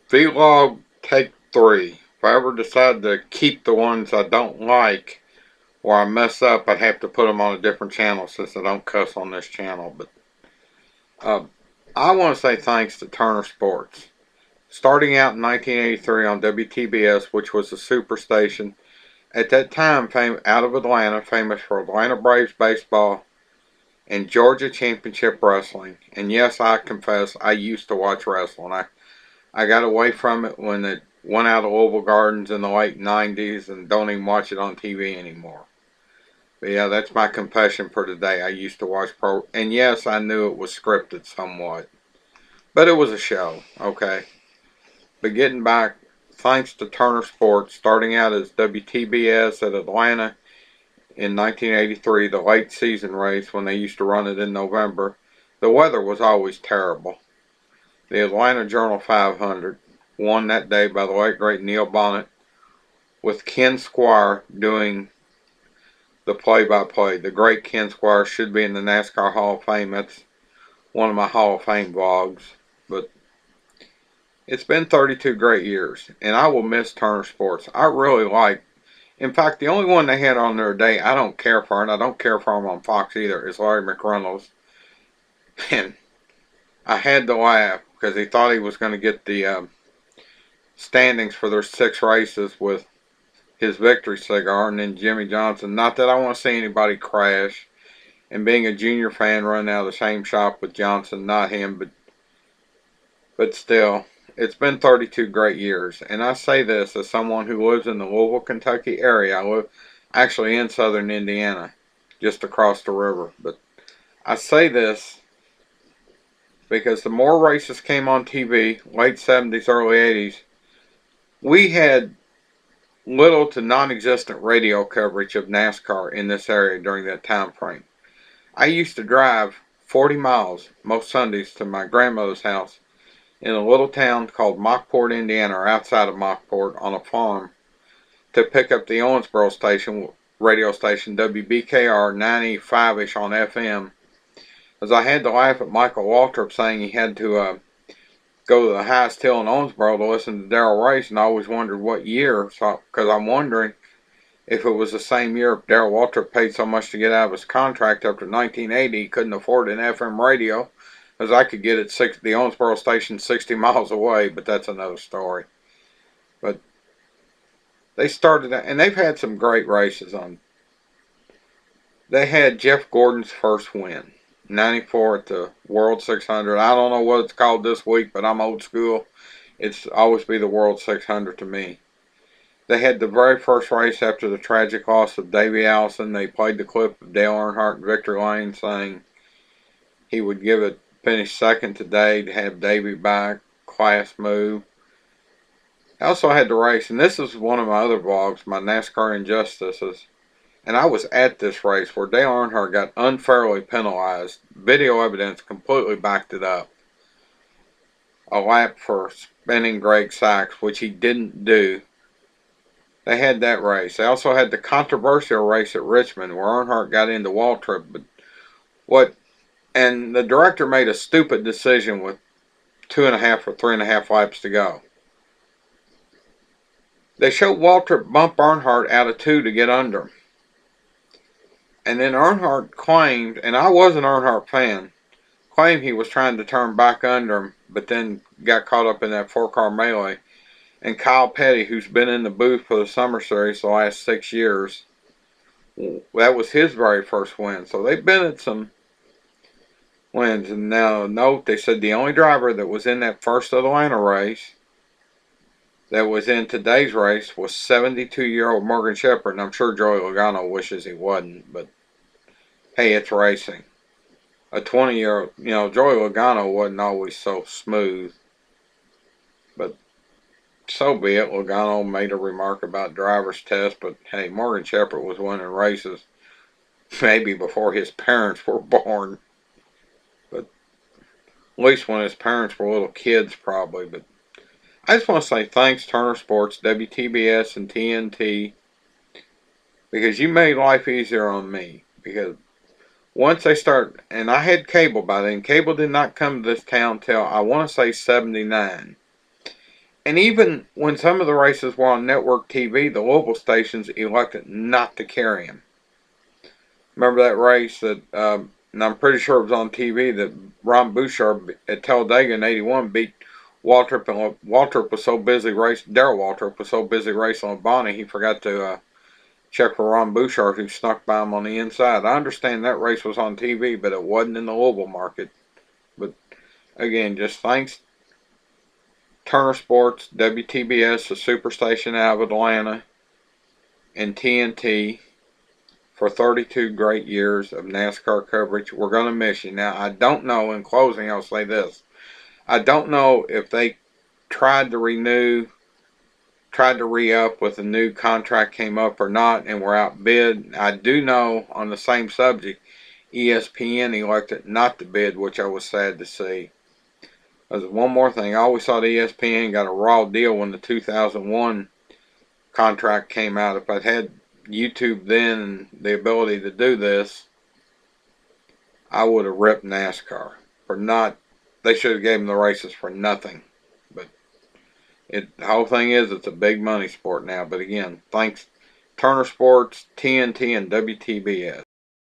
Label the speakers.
Speaker 1: Vlog take 3. If I ever decide to keep the ones I don't like or I mess up, I'd have to put them on a different channel since I don't cuss on this channel. But uh, I want to say thanks to Turner Sports. Starting out in 1983 on WTBS, which was a super station, at that time out of Atlanta, famous for Atlanta Braves baseball and Georgia Championship Wrestling. And yes, I confess, I used to watch wrestling. I got away from it when it went out of Louisville Gardens in the late 90s and don't even watch it on TV anymore. But yeah, that's my confession for today. I used to watch pro, and yes, I knew it was scripted somewhat, but it was a show, okay? But getting back, thanks to Turner Sports, starting out as WTBS at Atlanta in 1983, the late season race when they used to run it in November, the weather was always terrible. The Atlanta Journal 500, won that day by the late great Neil Bonnet, with Ken Squire doing the play-by-play. The great Ken Squire should be in the NASCAR Hall of Fame. That's one of my Hall of Fame vlogs. But it's been 32 great years, and I will miss Turner Sports. I really like. In fact, the only one they had on there today I don't care for, and I don't care for him on Fox either, is Larry McReynolds. And I had to laugh because he thought he was going to get the standings for their 6 races with his victory cigar, and then Jimmy Johnson. Not that I want to see anybody crash, and being a junior fan running out of the same shop with Johnson, not him, but still, it's been 32 great years. And I say this as someone who lives in the Louisville, Kentucky area. I live actually in southern Indiana, just across the river. But I say this because the more races came on TV, late 70s, early 80s, we had little to non-existent radio coverage of NASCAR in this area during that time frame. I used to drive 40 miles most Sundays to my grandmother's house in a little town called Mockport, Indiana, or outside of Mockport on a farm to pick up the Owensboro station, radio station WBKR 95-ish on FM, as I had to laugh at Michael Waltrip saying he had to go to the highest hill in Owensboro to listen to Darrell Race, and I always wondered what year, so because I'm wondering if it was the same year Darrell Waltrip paid so much to get out of his contract after 1980 he couldn't afford an FM radio, as I could get the Owensboro station 60 miles away, but that's another story. But they started, and they've had some great races on. They had Jeff Gordon's first win, 94 at the World 600. I don't know what it's called this week, but I'm old school. It's always be the World 600 to me. They had the very first race after the tragic loss of Davey Allison. They played the clip of Dale Earnhardt and Victor Lane saying he would finish second today to have Davey back. Class move. I also had the race, and this is one of my other vlogs, my NASCAR Injustices. And I was at this race where Dale Earnhardt got unfairly penalized. Video evidence completely backed it up. A lap for spinning Greg Sacks, which he didn't do. They had that race. They also had the controversial race at Richmond where Earnhardt got into Waltrip. And the director made a stupid decision with 2.5 or 3.5 laps to go. They showed Waltrip bump Earnhardt out of 2 to get under him. And then Earnhardt claimed, and I was an Earnhardt fan, claimed he was trying to turn back under him, but then got caught up in that 4-car melee. And Kyle Petty, who's been in the booth for the Summer Series the last 6 years, that was his very first win. So they've been at some wins. And now, note, they said the only driver that was in that first Atlanta race that was in today's race was 72-year-old Morgan Shepherd, and I'm sure Joey Logano wishes he wasn't, but hey, it's racing. A 20-year-old, Joey Logano wasn't always so smooth, but so be it. Logano made a remark about driver's test, but hey, Morgan Shepherd was winning races maybe before his parents were born, but at least when his parents were little kids probably, but I just want to say thanks, Turner Sports, WTBS, and TNT, because you made life easier on me. Because once they start, and I had cable by then. Cable did not come to this town till I want to say 79. And even when some of the races were on network TV, the Louisville stations elected not to carry them. Remember that race that, and I'm pretty sure it was on TV, that Ron Bouchard at Talladega in '81 beat Waltrip, and Waltrip was so busy racing. Darrell Waltrip was so busy racing on Bonnie, he forgot to check for Ron Bouchard, who snuck by him on the inside. I understand that race was on TV, but it wasn't in the Louisville market. But again, just thanks Turner Sports, WTBS, the Superstation out of Atlanta, and TNT for 32 great years of NASCAR coverage. We're going to miss you. Now, I don't know, in closing, I'll say this. I don't know if they tried to re-up with a new contract came up or not and were outbid. I do know, on the same subject, ESPN elected not to bid, which I was sad to see. There's one more thing. I always thought ESPN got a raw deal when the 2001 contract came out. If I'd had YouTube then and the ability to do this, I would have ripped NASCAR for not. They should have gave them the races for nothing. But the whole thing is, it's a big money sport now. But again, thanks Turner Sports, TNT, and WTBS.